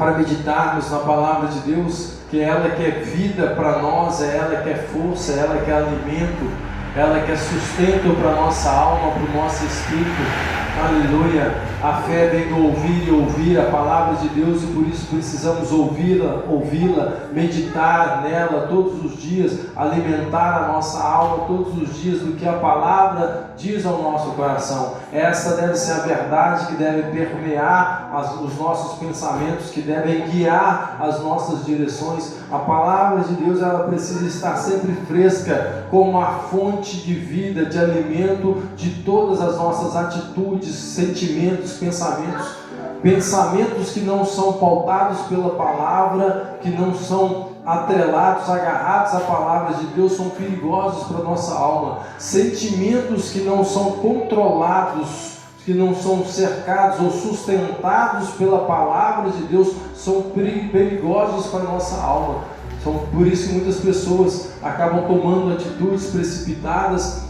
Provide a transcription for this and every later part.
para meditarmos na palavra de Deus, que é ela que é vida para nós, é ela que é força, é ela que é alimento, ela que é sustento para a nossa alma, para o nosso espírito. Aleluia! A fé vem do ouvir e ouvir a palavra de Deus, e por isso precisamos ouvi-la, meditar nela todos os dias, alimentar a nossa alma todos os dias do que a palavra diz ao nosso coração. Essa deve ser a verdade que deve permear os nossos pensamentos, que devem guiar as nossas direções. A palavra de Deus, ela precisa estar sempre fresca, como a fonte de vida, de alimento de todas as nossas atitudes, sentimentos, pensamentos que não são pautados pela palavra, que não são atrelados, agarrados à palavra de Deus, são perigosos para a nossa alma. Sentimentos que não são controlados, que não são cercados ou sustentados pela palavra de Deus, são perigosos para a nossa alma. Por isso que muitas pessoas acabam tomando atitudes precipitadas,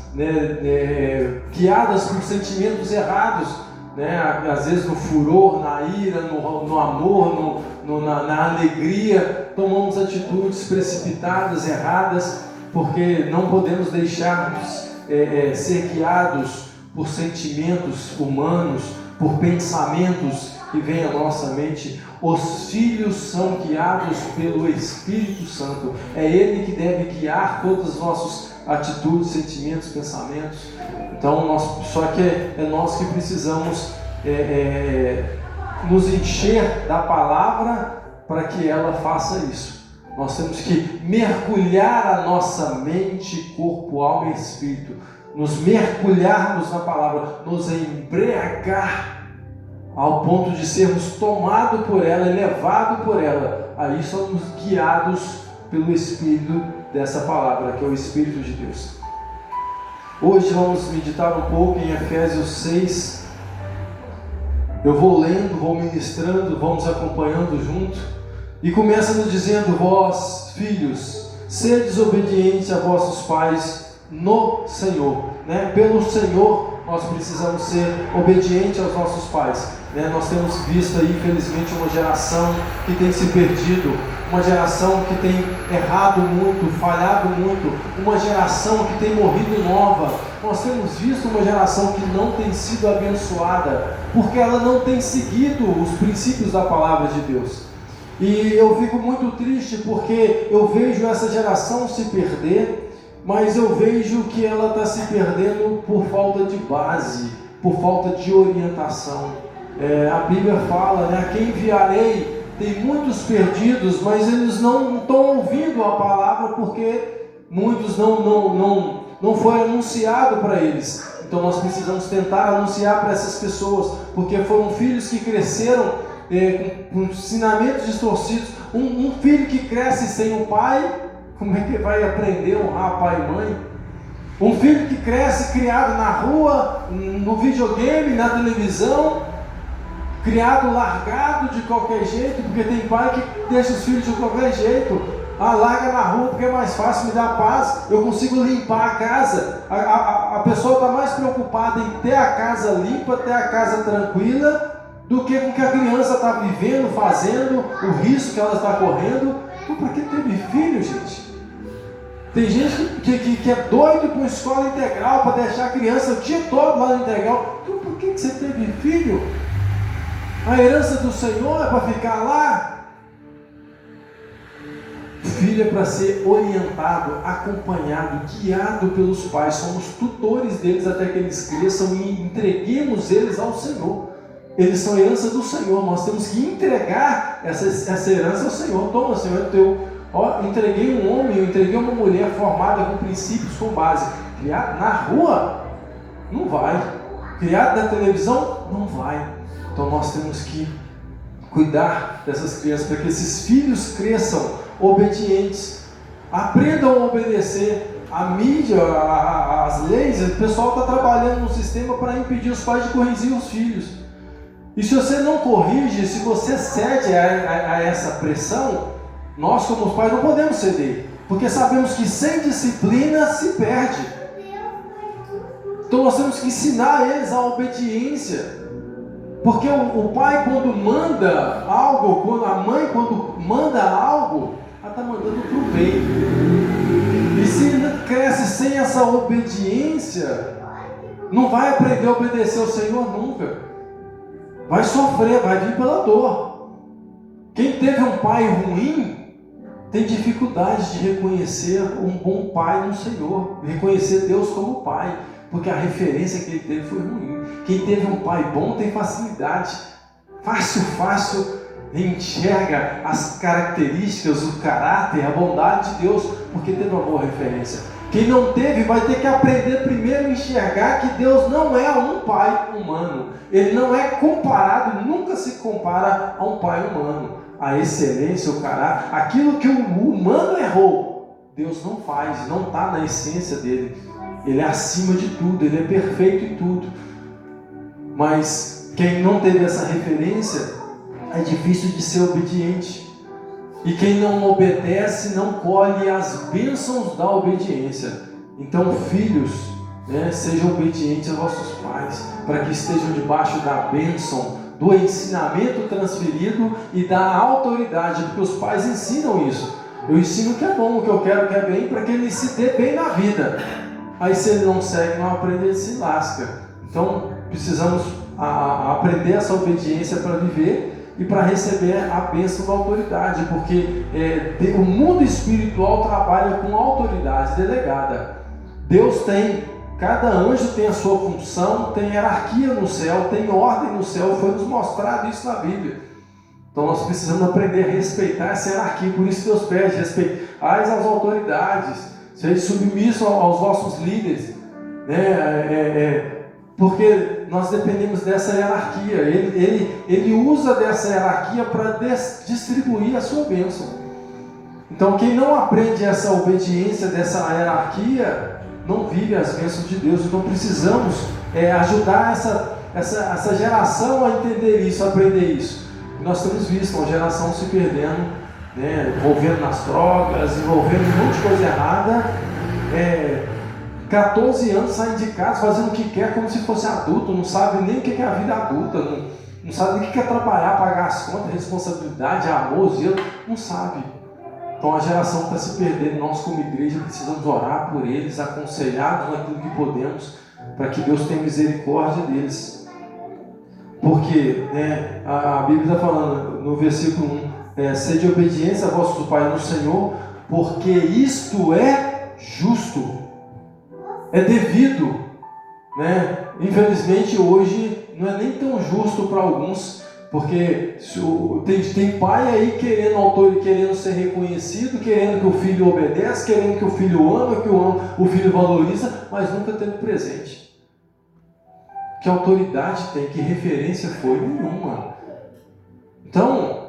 guiadas por sentimentos errados, às vezes no furor, na ira, no amor, na alegria, tomamos atitudes precipitadas, erradas, porque não podemos deixar-nos ser guiados por sentimentos humanos, por pensamentos que vêm à nossa mente. Os filhos são guiados pelo Espírito Santo, é Ele que deve guiar todas as nossas atitudes, sentimentos, pensamentos. Então, só que é nós que precisamos nos encher da palavra para que ela faça isso. Nós temos que mergulhar a nossa mente, corpo, alma e espírito, nos mergulharmos na palavra, nos embriagar ao ponto de sermos tomados por ela, levados por ela. Aí somos guiados pelo Espírito dessa palavra, que é o Espírito de Deus. Hoje vamos meditar um pouco em Efésios 6. Eu vou lendo, vou ministrando, vamos acompanhando junto. E começa nos dizendo: vós, filhos, sedes obedientes a vossos pais no Senhor. Pelo Senhor nós precisamos ser obedientes aos nossos pais. Nós temos visto aí, infelizmente, uma geração que tem se perdido, uma geração que tem errado muito, falhado muito, uma geração que tem morrido nova. Nós temos visto uma geração que não tem sido abençoada, porque ela não tem seguido os princípios da palavra de Deus. E eu fico muito triste porque eu vejo essa geração se perder, mas eu vejo que ela está se perdendo por falta de base, por falta de orientação. A Bíblia fala, a quem enviarei? Tem muitos perdidos, mas eles não estão ouvindo a palavra porque muitos não foi anunciado para eles. Então nós precisamos tentar anunciar para essas pessoas, porque foram filhos que cresceram com ensinamentos distorcidos. Um filho que cresce sem um pai, como é que vai aprender a honrar pai e mãe? Um filho que cresce criado na rua, no videogame, na televisão, criado largado de qualquer jeito, porque tem pai que deixa os filhos de qualquer jeito. Larga na rua porque é mais fácil, me dá paz, eu consigo limpar a casa. A pessoa está mais preocupada em ter a casa limpa, ter a casa tranquila, do que com o que a criança está vivendo, fazendo, o risco que ela está correndo. Então, para que teve filho, gente? Tem gente que é doido com escola integral para deixar a criança o dia todo lá no integral. Então, por que você teve filho? A herança do Senhor é para ficar lá? Filho é para ser orientado, acompanhado, guiado pelos pais. Somos tutores deles até que eles cresçam e entreguemos eles ao Senhor. Eles são herança do Senhor. Nós temos que entregar essa herança ao Senhor. Toma, Senhor, é teu. Entreguei um homem, eu entreguei uma mulher formada com princípios, com base. Criado na rua? Não vai. Criado na televisão? Não vai. Então nós temos que cuidar dessas crianças para que esses filhos cresçam obedientes, aprendam a obedecer a mídia, as leis. O pessoal está trabalhando no sistema para impedir os pais de corrigir os filhos. E se você não corrige, se você cede a essa pressão, nós como pais não podemos ceder, porque sabemos que sem disciplina se perde. Então nós temos que ensinar eles a obediência. Porque o pai, quando manda algo, quando a mãe, quando manda algo, ela está mandando para o bem. E se ainda cresce sem essa obediência, não vai aprender a obedecer ao Senhor nunca. Vai sofrer, vai vir pela dor. Quem teve um pai ruim tem dificuldade de reconhecer um bom pai no Senhor, reconhecer Deus como pai, porque a referência que ele teve foi ruim. Quem teve um pai bom tem facilidade, fácil enxerga as características, o caráter, a bondade de Deus, porque teve uma boa referência. Quem não teve vai ter que aprender primeiro a enxergar que Deus não é um pai humano. Ele não é comparado, nunca se compara a um pai humano. A excelência, o caráter, aquilo que o humano errou, Deus não faz, não está na essência dele. Ele é acima de tudo, ele é perfeito em tudo. Mas quem não teve essa referência, é difícil de ser obediente. E quem não obedece não colhe as bênçãos da obediência. Então, filhos, sejam obedientes aos vossos pais, para que estejam debaixo da bênção, do ensinamento transferido e da autoridade, porque os pais ensinam isso. Eu ensino o que é bom, o que eu quero que é bem, para que ele se dê bem na vida. Aí se ele não segue, não aprende, ele se lasca. Então precisamos aprender essa obediência para viver e para receber a bênção da autoridade, porque o mundo espiritual trabalha com autoridade delegada. Deus tem, cada anjo tem a sua função, tem hierarquia no céu, tem ordem no céu, foi nos mostrado isso na Bíblia. Então nós precisamos aprender a respeitar essa hierarquia, por isso Deus pede, respeitais as autoridades, sejam submissos aos vossos líderes, porque nós dependemos dessa hierarquia. Ele usa dessa hierarquia para distribuir a sua bênção. Então quem não aprende essa obediência dessa hierarquia, não vive as bênçãos de Deus. Então precisamos ajudar essa geração a entender isso, a aprender isso. E nós temos visto uma geração se perdendo, envolvendo nas drogas, envolvendo um monte de coisa errada, 14 anos saindo de casa, fazendo o que quer como se fosse adulto, não sabe nem o que é a vida adulta, não sabe nem o que é trabalhar, pagar as contas, responsabilidade, amor, zelo, não sabe. Então a geração está se perdendo. Nós como igreja precisamos orar por eles, aconselhados naquilo que podemos, para que Deus tenha misericórdia deles. Porque a Bíblia está falando no versículo 1, sede obediência a vosso Pai no Senhor, porque isto é justo, é devido. Infelizmente hoje não é nem tão justo para alguns, porque tem pai aí querendo autor, querendo ser reconhecido, querendo que o filho obedeça, querendo que o filho ama, que o filho valoriza, mas nunca teve presente. Que autoridade tem? Que referência foi? Nenhuma. Então,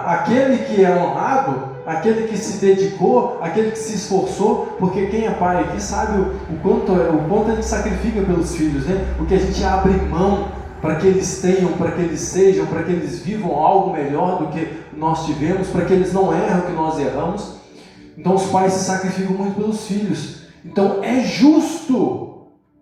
aquele que é honrado, aquele que se dedicou, aquele que se esforçou, porque quem é pai aqui sabe o quanto a gente sacrifica pelos filhos, o que a gente abre mão para que eles tenham, para que eles sejam, para que eles vivam algo melhor do que nós tivemos, para que eles não erram o que nós erramos. Então os pais se sacrificam muito pelos filhos. Então é justo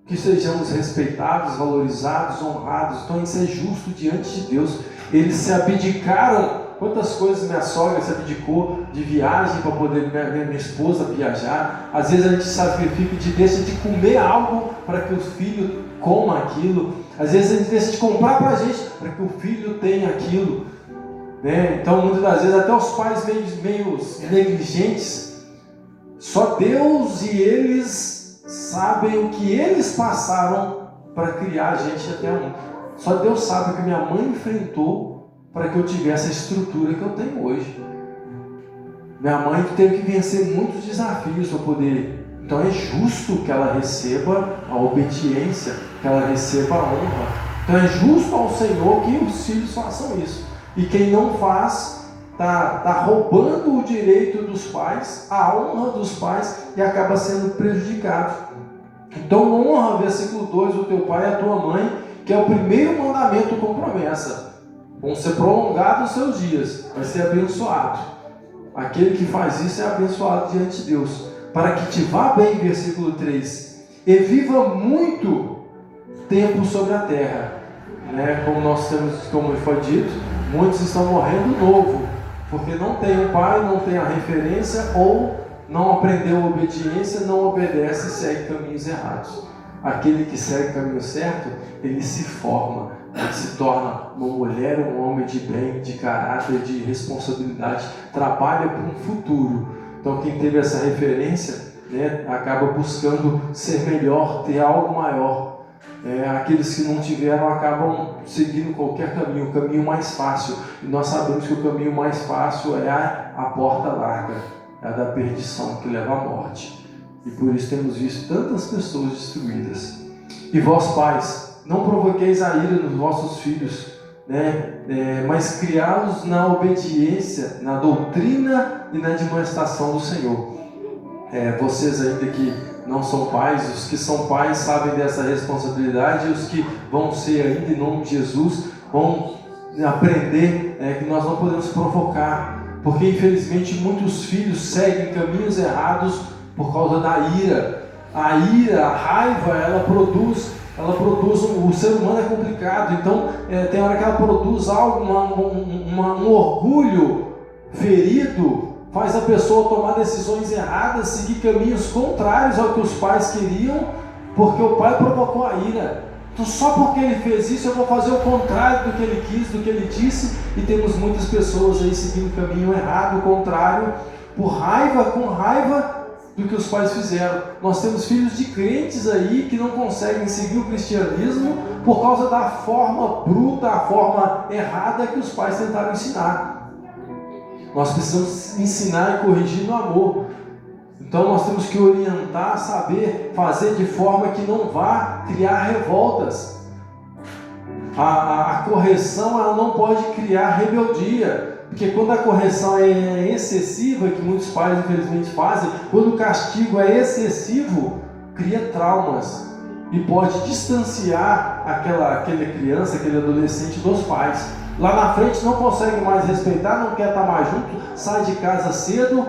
que sejamos respeitados, valorizados, honrados. Então isso é justo diante de Deus. Eles se abdicaram. Quantas coisas minha sogra se abdicou de viagem para poder minha esposa viajar. Às vezes a gente sacrifica e deixa de comer algo para que o filho coma aquilo. Às vezes a gente deixa de comprar para a gente para que o filho tenha aquilo. Então muitas das vezes até os pais meio negligentes. Só Deus e eles sabem o que eles passaram para criar a gente até um. Só Deus sabe o que minha mãe enfrentou para que eu tivesse a estrutura que eu tenho hoje. Minha mãe teve que vencer muitos desafios para poder. Então é justo que ela receba a obediência, que ela receba a honra. Então é justo ao Senhor que os filhos façam isso. E quem não faz, está roubando o direito dos pais, a honra dos pais, e acaba sendo prejudicado. Então honra, versículo 2, o teu pai e a tua mãe, que é o primeiro mandamento com promessa. Vão ser prolongados os seus dias, vai ser abençoado. Aquele que faz isso é abençoado diante de Deus. Para que te vá bem, versículo 3, e viva muito tempo sobre a terra. Como foi dito, Muitos estão morrendo novo, porque não tem o pai, não tem a referência, ou não aprendeu a obediência, não obedece e segue caminhos errados. Aquele que segue o caminho certo, ele se forma, ele se torna uma mulher, um homem de bem, de caráter, de responsabilidade, trabalha para um futuro. Então quem teve essa referência, né, acaba buscando ser melhor, ter algo maior. Aqueles que não tiveram acabam seguindo qualquer caminho, o caminho mais fácil. E nós sabemos que o caminho mais fácil é a porta larga, é a da perdição, que leva à morte. E por isso temos visto tantas pessoas destruídas. E vós, pais, não provoqueis a ira nos vossos filhos, né? Mas criá-los na obediência, na doutrina e na admoestação do Senhor. Vocês ainda que não são pais, os que são pais sabem dessa responsabilidade, e os que vão ser ainda, em nome de Jesus, vão aprender que nós não podemos provocar, porque infelizmente muitos filhos seguem caminhos errados por causa da ira. A ira, a raiva, ela produz, o ser humano é complicado, então tem hora que ela produz algo, um orgulho ferido, faz a pessoa tomar decisões erradas, seguir caminhos contrários ao que os pais queriam, porque o pai provocou a ira. Então só porque ele fez isso, eu vou fazer o contrário do que ele quis, do que ele disse, e temos muitas pessoas aí seguindo o caminho errado, o contrário, com raiva do que os pais fizeram. Nós temos filhos de crentes aí que não conseguem seguir o cristianismo por causa da forma bruta, a forma errada que os pais tentaram ensinar. Nós precisamos ensinar e corrigir no amor. Então nós temos que orientar, saber fazer de forma que não vá criar revoltas. A correção, ela não pode criar rebeldia, porque quando a correção é excessiva, que muitos pais infelizmente fazem, quando o castigo é excessivo, cria traumas e pode distanciar aquela criança, aquele adolescente dos pais. Lá na frente não consegue mais respeitar, não quer estar mais junto, sai de casa cedo,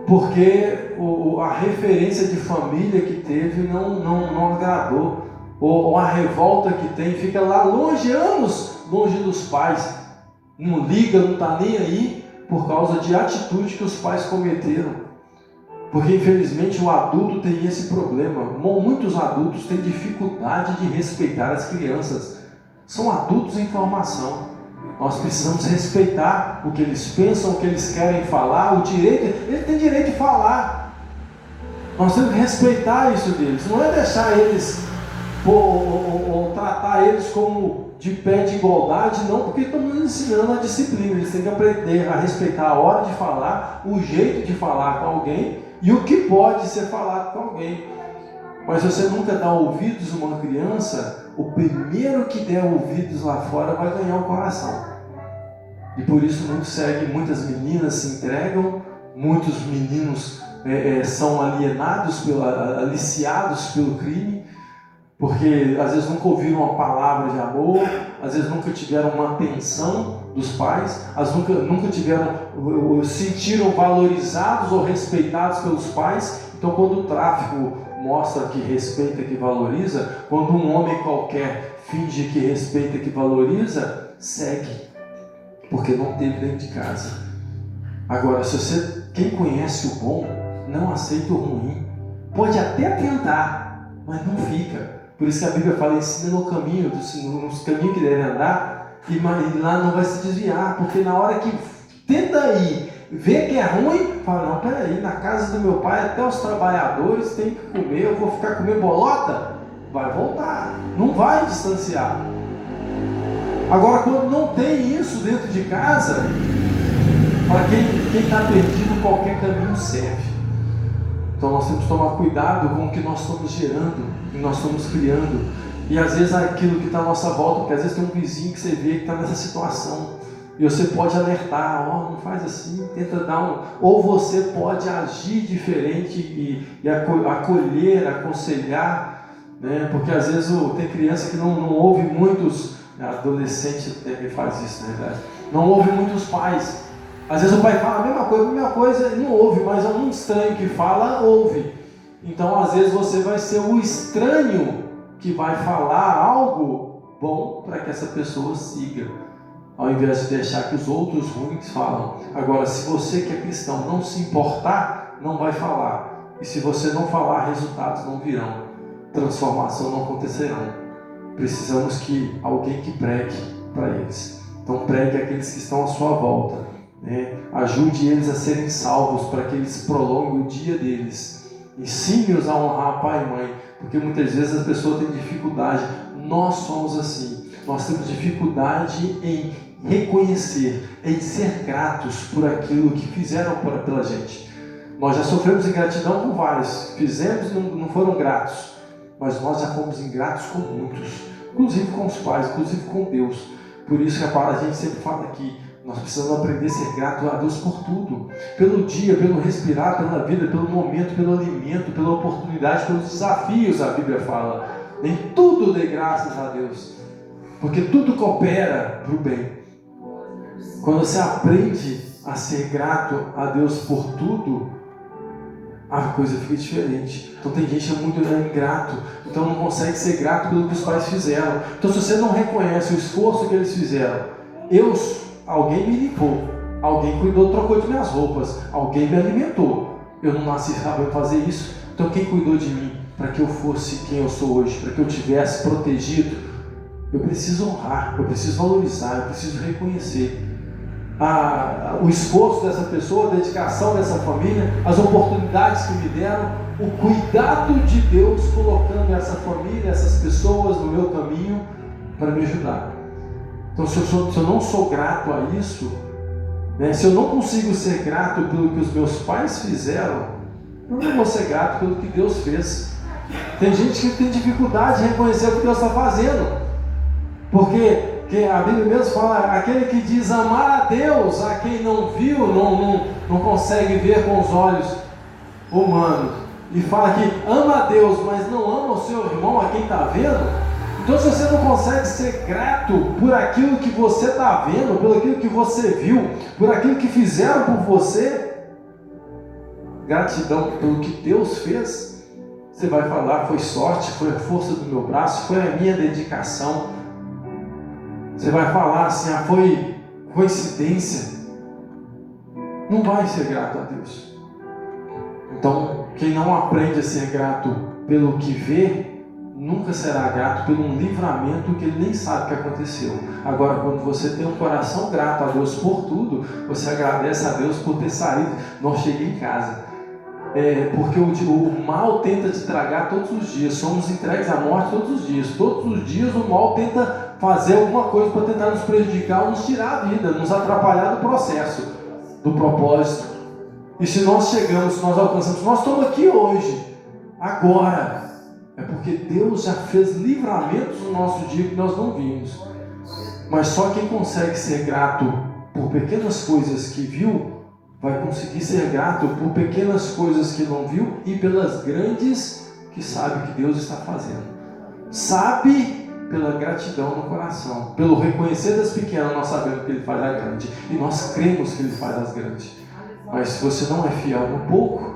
porque a referência de família que teve não agradou, ou a revolta que tem, fica lá longe, anos longe dos pais, não liga, não está nem aí, por causa de atitude que os pais cometeram. Porque infelizmente o adulto tem esse problema. Muitos adultos têm dificuldade de respeitar as crianças. São adultos em formação. Nós precisamos respeitar o que eles pensam, o que eles querem falar, ele tem direito de falar. Nós temos que respeitar isso deles. Não é deixar eles ou tratar eles como de pé de igualdade, não, porque estamos ensinando a disciplina. Eles têm que aprender a respeitar a hora de falar, o jeito de falar com alguém e o que pode ser falado com alguém. Mas se você nunca dá ouvidos a uma criança, o primeiro que der ouvidos lá fora vai ganhar o coração. E por isso muitas meninas se entregam, muitos meninos são aliciados pelo crime, porque às vezes nunca ouviram uma palavra de amor, às vezes nunca tiveram uma atenção dos pais, nunca sentiram valorizados ou respeitados pelos pais. Então quando o tráfico mostra que respeita, que valoriza, quando um homem qualquer finge que respeita, que valoriza, segue, porque não teve dentro de casa. Agora, quem conhece o bom, não aceita o ruim, pode até tentar, mas não fica. Por isso que a Bíblia fala, ensina no caminho, nos caminhos que deve andar, e lá não vai se desviar, porque na hora que tenta ir, vê que é ruim, fala, não, peraí, na casa do meu pai até os trabalhadores têm que comer, eu vou ficar comendo bolota? Vai voltar, não vai distanciar. Agora, quando não tem isso dentro de casa, para quem está perdido, qualquer caminho serve. Então nós temos que tomar cuidado com o que nós estamos gerando, o que nós estamos criando. E às vezes aquilo que está à nossa volta, porque às vezes tem um vizinho que você vê que está nessa situação. E você pode alertar, não faz assim, tenta dar ou você pode agir diferente e acolher, aconselhar, né? Porque às vezes tem criança que não ouve muitos, adolescente também faz isso, na verdade, não ouve muitos pais. Às vezes o pai fala a mesma coisa, ele não ouve, mas é um estranho que fala, ouve. Então às vezes você vai ser o estranho que vai falar algo bom para que essa pessoa siga. ao invés de deixar que os outros ruins falam. Agora, se você que é cristão não se importar, não vai falar. E se você não falar, resultados não virão, transformação não acontecerão. Precisamos que alguém que pregue para eles. Então pregue aqueles que estão à sua volta, né? Ajude eles a serem salvos para que eles prolonguem o dia deles. Ensine-os a honrar pai e mãe, porque muitas vezes as pessoas têm dificuldade. Nós somos assim. Nós temos dificuldade em reconhecer, em ser gratos por aquilo que fizeram pela gente. Nós já sofremos ingratidão com vários, fizemos e não foram gratos, mas nós já fomos ingratos com muitos, inclusive com os pais, inclusive com Deus. Por isso que a gente sempre fala aqui, nós precisamos aprender a ser grato a Deus por tudo, pelo dia, pelo respirar, pela vida, pelo momento, pelo alimento, pela oportunidade, pelos desafios. A Bíblia fala, em tudo dê graças a Deus, porque tudo coopera para o bem. Quando você aprende a ser grato a Deus por tudo, a coisa fica diferente. Então tem gente que é muito ingrato, então não consegue ser grato pelo que os pais fizeram. Então se você não reconhece o esforço que eles fizeram, alguém me limpou, alguém cuidou, trocou de minhas roupas, alguém me alimentou, eu não nasci sabendo fazer isso, então quem cuidou de mim para que eu fosse quem eu sou hoje, para que eu tivesse protegido? Eu preciso honrar, eu preciso valorizar, eu preciso reconhecer o esforço dessa pessoa, a dedicação dessa família, as oportunidades que me deram, o cuidado de Deus colocando essa família, essas pessoas no meu caminho para me ajudar. Então se eu não sou grato a isso, né, se eu não consigo ser grato pelo que os meus pais fizeram, eu não vou ser grato pelo que Deus fez. Tem gente que tem dificuldade de reconhecer o que Deus está fazendo, porque a Bíblia mesmo fala, aquele que diz amar a Deus, a quem não viu, não consegue ver com os olhos humanos, e fala que ama a Deus, mas não ama o seu irmão, a quem está vendo. Então se você não consegue ser grato por aquilo que você está vendo, por aquilo que você viu, por aquilo que fizeram por você, gratidão pelo que Deus fez, você vai falar, foi sorte, foi a força do meu braço, foi a minha dedicação. Você vai falar assim, foi coincidência. Não vai ser grato a Deus. Então, quem não aprende a ser grato pelo que vê, nunca será grato pelo um livramento que ele nem sabe o que aconteceu. Agora, quando você tem um coração grato a Deus por tudo, você agradece a Deus por ter saído. Não cheguei em casa. Porque o mal tenta te tragar todos os dias. Somos entregues à morte todos os dias. Todos os dias o mal tenta fazer alguma coisa para tentar nos prejudicar ou nos tirar a vida, nos atrapalhar do processo, do propósito. E se nós chegamos, se nós alcançamos, nós estamos aqui hoje, agora, é porque Deus já fez livramentos no nosso dia que nós não vimos. Mas só quem consegue ser grato por pequenas coisas que viu, vai conseguir ser grato por pequenas coisas que não viu e pelas grandes que sabe que Deus está fazendo. Sabe pela gratidão no coração, pelo reconhecer das pequenas, nós sabemos que Ele faz a grande e nós cremos que Ele faz as grandes. Mas se você não é fiel no pouco,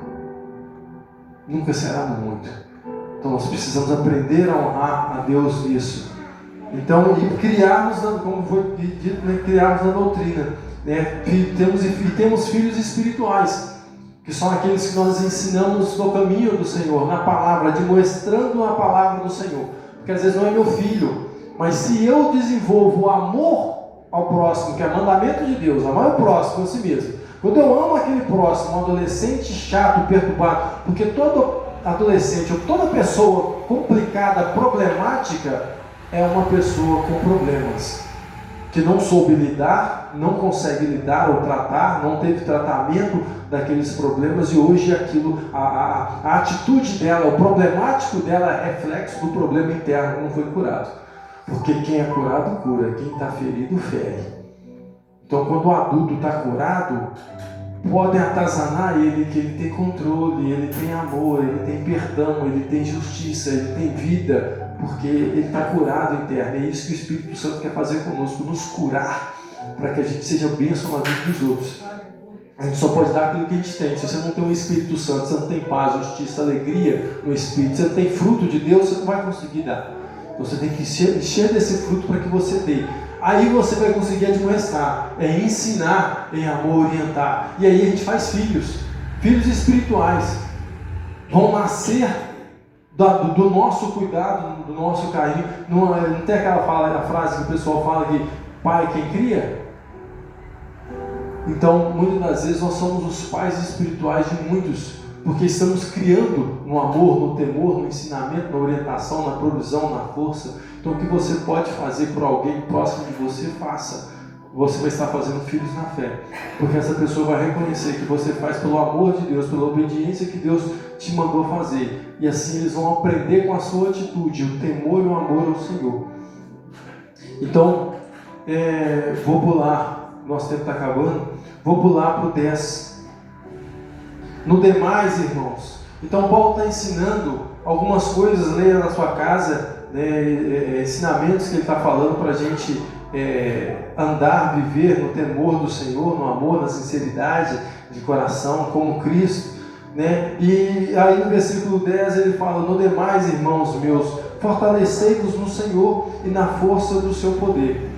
nunca será no muito. Então nós precisamos aprender a honrar a Deus nisso. Então, e criarmos, como foi dito, né, criarmos na doutrina, né? Temos filhos espirituais, que são aqueles que nós ensinamos no caminho do Senhor, na palavra, demonstrando a palavra do Senhor. Porque às vezes não é meu filho, mas se eu desenvolvo o amor ao próximo, que é mandamento de Deus, amar o próximo a si mesmo. Quando eu amo aquele próximo, um adolescente chato, perturbado, porque todo adolescente ou toda pessoa complicada, problemática, é uma pessoa com problemas, que não soube lidar, não consegue lidar ou tratar, não teve tratamento daqueles problemas, e hoje aquilo, a atitude dela, o problemático dela é reflexo do problema interno que não foi curado. Porque quem é curado, cura, quem está ferido, fere. Então quando o adulto está curado, podem atazanar ele, que ele tem controle, ele tem amor, ele tem perdão, ele tem justiça, ele tem vida, porque ele está curado interno. É isso que o Espírito Santo quer fazer conosco, nos curar, para que a gente seja bênção na vida dos outros. A gente só pode dar aquilo que a gente tem. Se você não tem o Espírito Santo, você não tem paz, justiça, alegria no Espírito, você não tem fruto de Deus, você não vai conseguir dar. Então você tem que encher desse fruto para que você dê. Aí você vai conseguir admoestar, ensinar em amor, orientar. E aí a gente faz filhos espirituais. Vão nascer do nosso cuidado, do nosso carinho. Não tem aquela frase que o pessoal fala que pai é quem cria? Então, muitas das vezes nós somos os pais espirituais de muitos, porque estamos criando no amor, no temor, no ensinamento, na orientação, na provisão, na força. Então, o que você pode fazer por alguém próximo de você, faça. Você vai estar fazendo filhos na fé, porque essa pessoa vai reconhecer que você faz pelo amor de Deus, pela obediência que Deus te mandou fazer, e assim eles vão aprender com a sua atitude, o temor e o amor ao Senhor. Então, vou pular, nosso tempo está acabando, vou pular para o 10. No demais, irmãos, então Paulo está ensinando algumas coisas, leia na sua casa, ensinamentos que ele está falando para a gente andar, viver no temor do Senhor, no amor, na sinceridade de coração, como Cristo, né? E aí no versículo 10 ele fala: no demais, irmãos meus, fortalecei-vos no Senhor e na força do seu poder.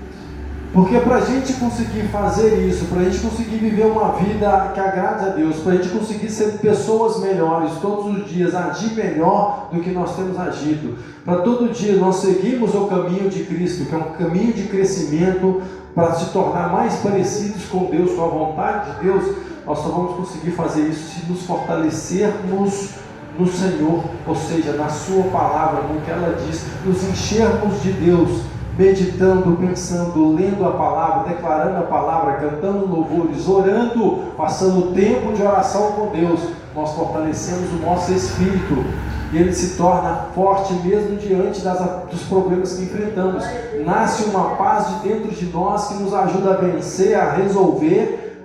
Porque para a gente conseguir fazer isso, para a gente conseguir viver uma vida que agrade a Deus, para a gente conseguir ser pessoas melhores todos os dias, agir melhor do que nós temos agido, para todo dia nós seguirmos o caminho de Cristo, que é um caminho de crescimento, para se tornar mais parecidos com Deus, com a vontade de Deus, nós só vamos conseguir fazer isso se nos fortalecermos no Senhor, ou seja, na sua palavra, no que ela diz, nos enchermos de Deus, meditando, pensando, lendo a palavra, declarando a palavra, cantando louvores, orando, passando tempo de oração com Deus. Nós fortalecemos o nosso espírito e ele se torna forte mesmo diante dos problemas que enfrentamos. Nasce uma paz de dentro de nós que nos ajuda a vencer, a resolver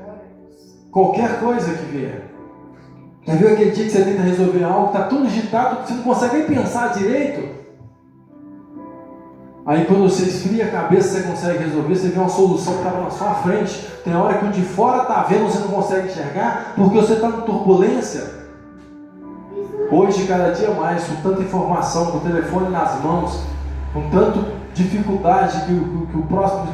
qualquer coisa que vier. Já viu aquele dia que você tenta resolver algo, está tão agitado que você não consegue nem pensar direito? Aí quando você esfria a cabeça, você consegue resolver, você vê uma solução que estava na sua frente. Tem hora que o de fora está vendo, você não consegue enxergar, porque você está em turbulência. Hoje, cada dia mais, com tanta informação, com o telefone nas mãos, com tanta dificuldade que o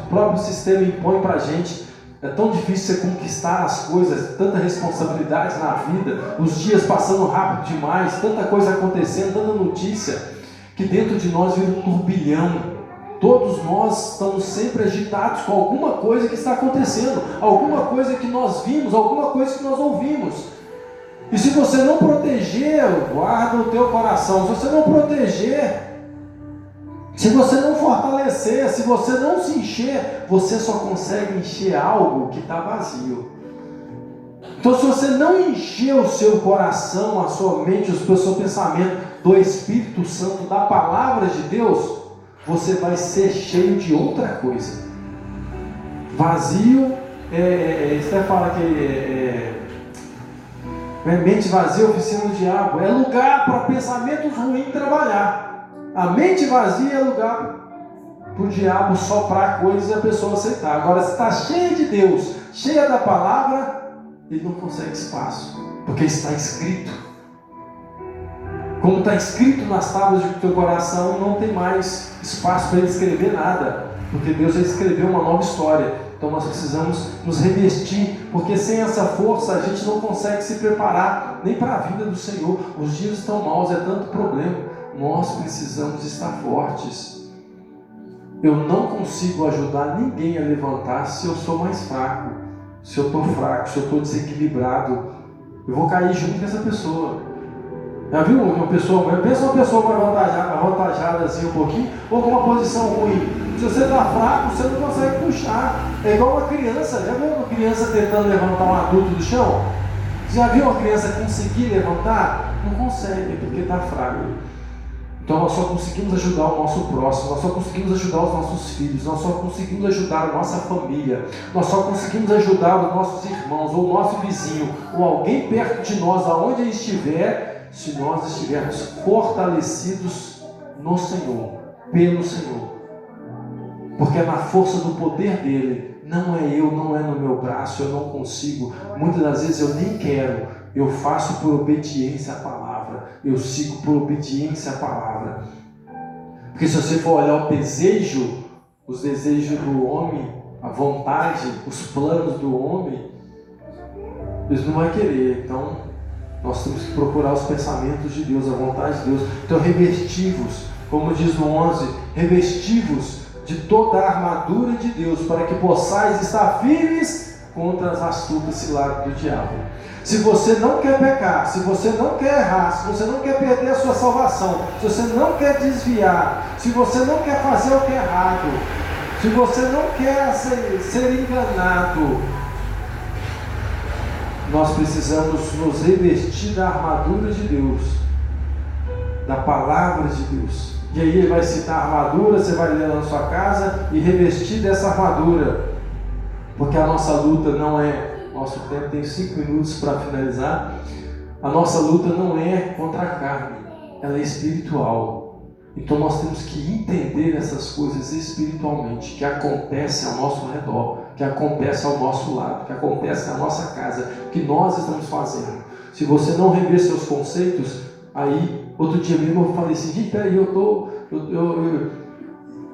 próprio sistema impõe para a gente, é tão difícil você conquistar as coisas, tanta responsabilidade na vida, os dias passando rápido demais, tanta coisa acontecendo, tanta notícia, que dentro de nós vira um turbilhão. Todos nós estamos sempre agitados com alguma coisa que está acontecendo, alguma coisa que nós vimos, alguma coisa que nós ouvimos. E se você não proteger, guarda o teu coração. Se você não proteger, se você não fortalecer, se você não se encher, você só consegue encher algo que está vazio. Então, se você não encher o seu coração, a sua mente, o seu pensamento do Espírito Santo, da palavra de Deus, você vai ser cheio de outra coisa. Vazio, você fala que mente vazia, oficina do diabo, é lugar para pensamentos ruins trabalhar. A mente vazia é lugar para o diabo soprar coisas e a pessoa aceitar. Agora, se está cheia de Deus, cheia da palavra, ele não consegue espaço, porque está escrito. Como está escrito nas tábuas do teu coração, não tem mais espaço para ele escrever nada, porque Deus já escreveu uma nova história. Então nós precisamos nos revestir, porque sem essa força a gente não consegue se preparar nem para a vida do Senhor. Os dias estão maus, é tanto problema. Nós precisamos estar fortes. Eu não consigo ajudar ninguém a levantar se eu sou mais fraco, se eu estou fraco, se eu estou desequilibrado. Eu vou cair junto com essa pessoa. Já viu uma pessoa, pensa uma pessoa mais avantajada assim um pouquinho, ou com uma posição ruim. Se você está fraco, você não consegue puxar. É igual uma criança. Já viu uma criança tentando levantar um adulto do chão? Já viu uma criança conseguir levantar? Não consegue, porque está fraco. Então nós só conseguimos ajudar o nosso próximo, nós só conseguimos ajudar os nossos filhos, nós só conseguimos ajudar a nossa família, nós só conseguimos ajudar os nossos irmãos, ou o nosso vizinho, ou alguém perto de nós, aonde ele estiver, se nós estivermos fortalecidos no Senhor, pelo Senhor. Porque é na força do poder dele, não é eu, não é no meu braço, eu não consigo. Muitas das vezes eu nem quero, eu faço por obediência à palavra, eu sigo por obediência à palavra. Porque se você for olhar o desejo os desejos do homem, a vontade, os planos do homem, Deus não vai querer. Então, nós temos que procurar os pensamentos de Deus, a vontade de Deus. Então, revestivos, como diz no 11, revestivos de toda a armadura de Deus, para que possais estar firmes contra as astutas ciladas do diabo. Se você não quer pecar, se você não quer errar, se você não quer perder a sua salvação, se você não quer desviar, se você não quer fazer o que é errado, se você não quer ser enganado, nós precisamos nos revestir da armadura de Deus, da palavra de Deus. E aí ele vai citar a armadura, você vai ler na sua casa e revestir dessa armadura, porque a nossa luta não é, nosso tempo tem 5 minutos para finalizar, a nossa luta não é contra a carne, ela é espiritual. Então nós temos que entender essas coisas espiritualmente, que acontecem ao nosso redor, que acontece ao nosso lado, que acontece na nossa casa, que nós estamos fazendo. Se você não rever seus conceitos, aí, outro dia mesmo eu falei assim, gente, peraí,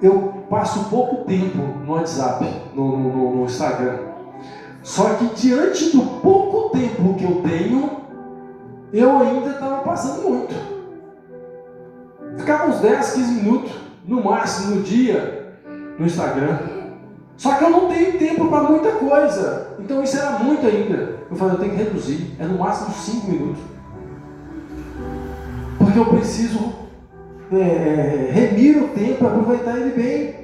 eu passo pouco tempo no WhatsApp, no Instagram. Só que diante do pouco tempo que eu tenho, eu ainda estava passando muito. Ficava uns 10, 15 minutos, no máximo, no dia, no Instagram. Só que eu não tenho tempo para muita coisa. Então isso era muito ainda. Eu falei, eu tenho que reduzir. É no máximo 5 minutos. Porque eu preciso remir o tempo e aproveitar ele bem.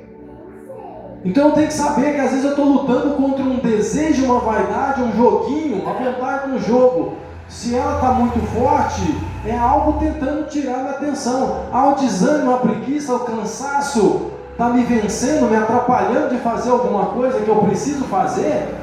Então eu tenho que saber que às vezes eu estou lutando contra um desejo, uma vaidade, um joguinho, uma vontade de um jogo. Se ela está muito forte, é algo tentando tirar minha atenção. Há o desânimo, a preguiça, o cansaço está me vencendo, me atrapalhando de fazer alguma coisa que eu preciso fazer.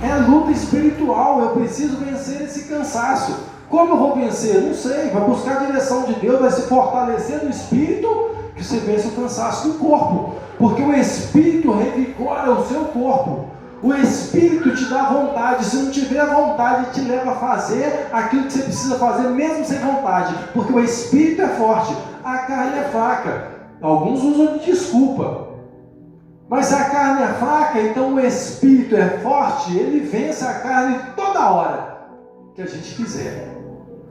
É luta espiritual, eu preciso vencer esse cansaço. Como eu vou vencer? Não sei, vai buscar a direção de Deus, vai se fortalecer no espírito, que você vence o cansaço do corpo. Porque o espírito revigora o seu corpo. O Espírito te dá vontade. Se não tiver vontade, te leva a fazer aquilo que você precisa fazer, mesmo sem vontade. Porque o Espírito é forte, a carne é fraca. Alguns usam de desculpa. Mas se a carne é fraca, então o Espírito é forte, ele vence a carne toda hora que a gente quiser.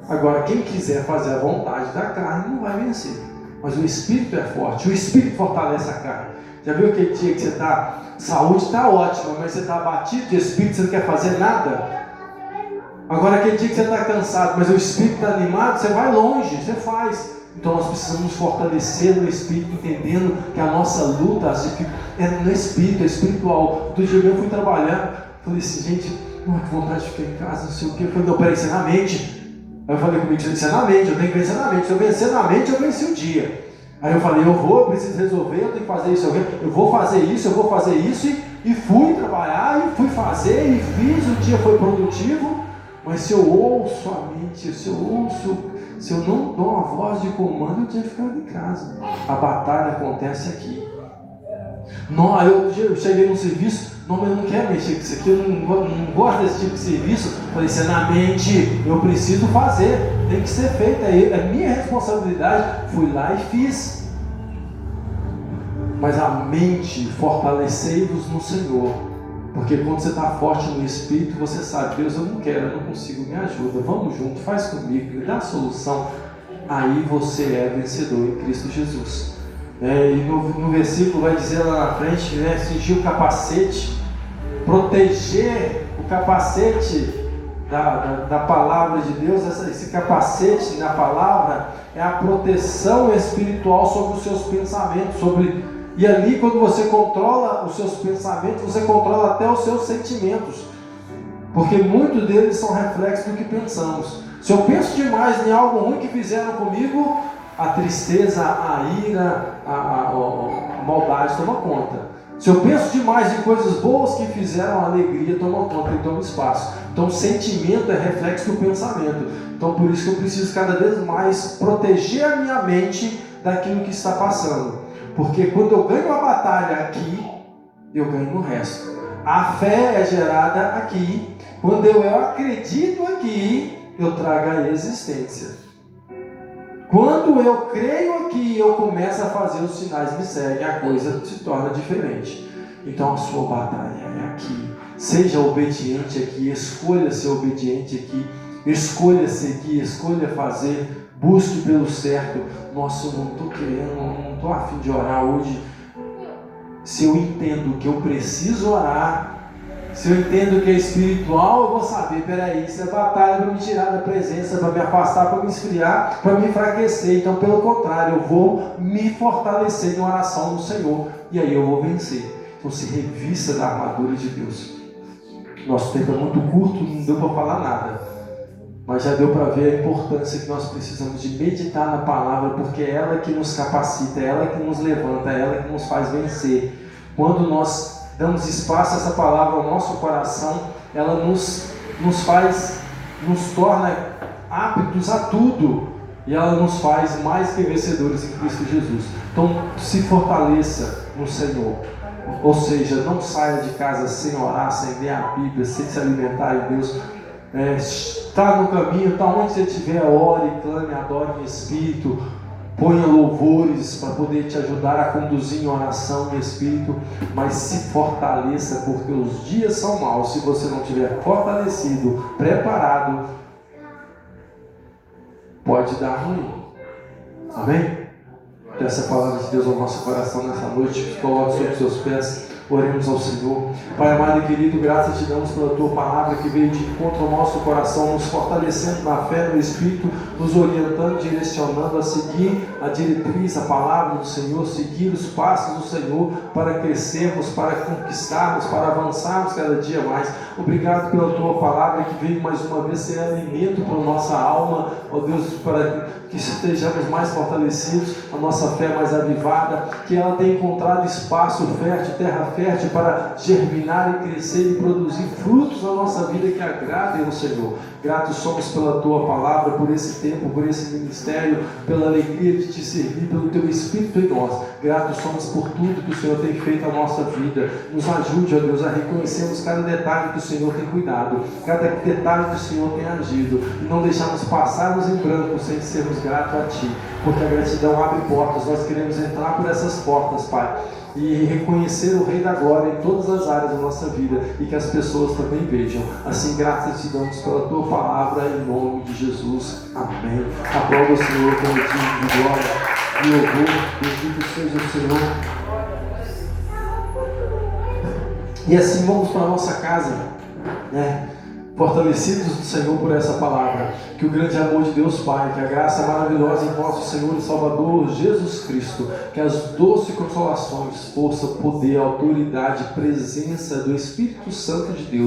Agora, quem quiser fazer a vontade da carne, não vai vencer. Mas o Espírito é forte, o Espírito fortalece a carne. Já viu aquele dia que você está... Saúde está ótima, mas você está abatido de espírito, você não quer fazer nada? Agora aquele dia que você está cansado, mas o espírito está animado, você vai longe, você faz. Então nós precisamos nos fortalecer no espírito, entendendo que a nossa luta é no espírito, é espiritual. Outro dia eu fui trabalhar, falei assim, gente, que vontade de ficar em casa, não sei o que. Eu falei, não, peraí, isso é na mente. Aí eu falei comigo, isso é na mente, eu tenho que vencer na mente. Se eu vencer na mente, eu venci o dia. Aí eu falei, eu preciso resolver, eu tenho que fazer isso, eu vou fazer isso, e fui trabalhar, e fui fazer, e fiz, o dia foi produtivo, mas se eu ouço a mente, se eu não dou uma voz de comando, eu tinha ficado em casa. A batalha acontece aqui. Não, eu cheguei no serviço, não, mas eu não quero mexer com isso aqui, eu não gosto desse tipo de serviço. Falei, isso é na mente, eu preciso fazer, tem que ser feito, é minha responsabilidade. Fui lá e fiz. Mas a mente, fortalecei-vos no Senhor, porque quando você está forte no Espírito, você sabe, Deus, eu não quero, eu não consigo, me ajuda, vamos junto, faz comigo, me dá a solução. Aí você é vencedor em Cristo Jesus. E no versículo vai dizer lá na frente, cingir o capacete, proteger o capacete da palavra de Deus. Esse capacete na palavra é a proteção espiritual sobre os seus pensamentos, e ali quando você controla os seus pensamentos, você controla até os seus sentimentos, porque muitos deles são reflexos do que pensamos. Se eu penso demais em algo ruim que fizeram comigo, a tristeza, a ira, a maldade toma conta. Se eu penso demais em coisas boas que fizeram, a alegria toma conta e toma espaço. Então o sentimento é reflexo do pensamento. Então por isso que eu preciso cada vez mais proteger a minha mente daquilo que está passando. Porque quando eu ganho a batalha aqui, eu ganho no resto. A fé é gerada aqui. Quando eu acredito aqui, eu trago a existência. Quando eu creio aqui, eu começo a fazer, os sinais me seguem, a coisa se torna diferente. Então a sua batalha é aqui. Seja obediente aqui, escolha ser obediente aqui, escolha seguir, escolha fazer, busque pelo certo. Nossa, eu não estou querendo, não estou a fim de orar hoje. Se eu entendo que eu preciso orar, se eu entendo que é espiritual, eu vou saber, peraí, isso é batalha para me tirar da presença, para me afastar, para me esfriar, para me enfraquecer. Então, pelo contrário, eu vou me fortalecer em oração no Senhor, e aí eu vou vencer. Então, se revista da armadura de Deus. Nosso tempo é muito curto, não deu para falar nada, mas já deu para ver a importância que nós precisamos de meditar na palavra, porque é ela que nos capacita, é ela que nos levanta, é ela que nos faz vencer. Quando nós damos espaço a essa palavra ao nosso coração, ela nos torna aptos a tudo, e ela nos faz mais que vencedores em Cristo Jesus. Então, se fortaleça no Senhor, ou seja, não saia de casa sem orar, sem ler a Bíblia, sem se alimentar em Deus. Está no caminho, está onde você estiver, ore, clame, adore em espírito, ponha louvores para poder te ajudar a conduzir em oração em espírito, mas se fortaleça, porque os dias são maus. Se você não estiver fortalecido, preparado, pode dar ruim. Amém? Essa palavra de Deus ao nosso coração nessa noite. Coloque sobre os seus pés, oremos ao Senhor. Pai amado e querido, graças te damos pela tua palavra que veio de encontro ao nosso coração, nos fortalecendo na fé, no Espírito, nos orientando, direcionando a seguir a diretriz, a palavra do Senhor, seguir os passos do Senhor para crescermos, para conquistarmos, para avançarmos cada dia mais. Obrigado pela tua palavra que veio mais uma vez ser alimento para a nossa alma, ó Deus, para que estejamos mais fortalecidos, a nossa fé mais avivada, que ela tenha encontrado espaço fértil, terra fértil para germinar e crescer e produzir frutos na nossa vida que agradem ao Senhor. Gratos somos pela tua palavra, por esse tempo, por esse ministério, pela alegria de te servir, pelo teu Espírito em nós. Gratos somos por tudo que o Senhor tem feito na nossa vida. Nos ajude, ó Deus, a reconhecermos cada detalhe que o Senhor tem cuidado, cada detalhe que o Senhor tem agido, e não deixarmos passarmos em branco sem sermos gratos a Ti, porque a gratidão abre portas. Nós queremos entrar por essas portas, Pai, e reconhecer o Rei da Glória em todas as áreas da nossa vida, e que as pessoas também vejam. Assim, graças te damos pela tua palavra, em nome de Jesus. Amém. Aplauda o Senhor com o motivo de glória e louvor. Bendito seja o Senhor. E assim vamos para a nossa casa, né? Fortalecidos do Senhor por essa palavra, que o grande amor de Deus Pai, que a graça maravilhosa em nosso Senhor e Salvador Jesus Cristo, que as doces consolações, força, poder, autoridade, presença do Espírito Santo de Deus